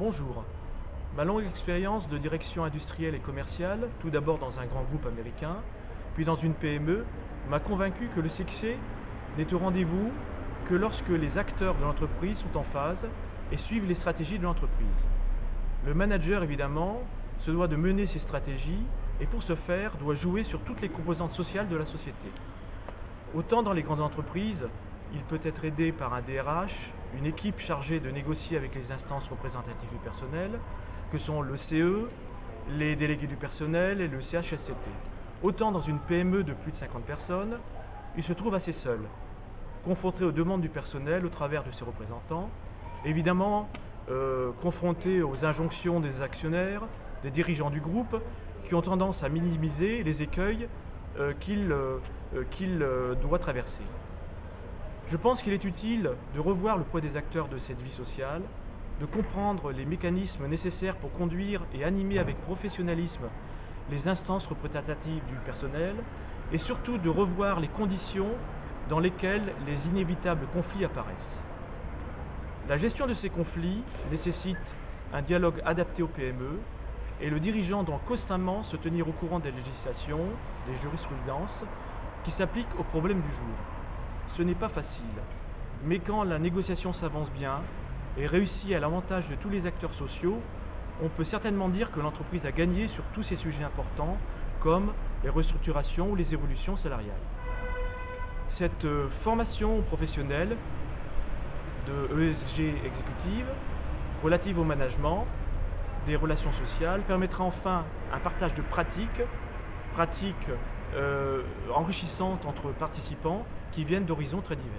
Bonjour. Ma longue expérience de direction industrielle et commerciale, tout d'abord dans un grand groupe américain, puis dans une PME, m'a convaincu que le succès n'est au rendez-vous que lorsque les acteurs de l'entreprise sont en phase et suivent les stratégies de l'entreprise. Le manager, évidemment, se doit de mener ces stratégies et pour ce faire doit jouer sur toutes les composantes sociales de la société. Autant dans les grandes entreprises, il peut être aidé par un DRH, une équipe chargée de négocier avec les instances représentatives du personnel, que sont le CE, les délégués du personnel et le CHSCT. Autant dans une PME de plus de 50 personnes, il se trouve assez seul, confronté aux demandes du personnel au travers de ses représentants, évidemment confronté aux injonctions des actionnaires, des dirigeants du groupe, qui ont tendance à minimiser les écueils qu'il doit traverser. Je pense qu'il est utile de revoir le poids des acteurs de cette vie sociale, de comprendre les mécanismes nécessaires pour conduire et animer avec professionnalisme les instances représentatives du personnel et surtout de revoir les conditions dans lesquelles les inévitables conflits apparaissent. La gestion de ces conflits nécessite un dialogue adapté aux PME et le dirigeant doit constamment se tenir au courant des législations, des jurisprudences qui s'appliquent aux problèmes du jour. Ce n'est pas facile, mais quand la négociation s'avance bien et réussit à l'avantage de tous les acteurs sociaux, on peut certainement dire que l'entreprise a gagné sur tous ces sujets importants, comme les restructurations ou les évolutions salariales. Cette formation professionnelle de ESG exécutive, relative au management, des relations sociales, permettra enfin un partage de pratiques enrichissantes entre participants qui viennent d'horizons très divers.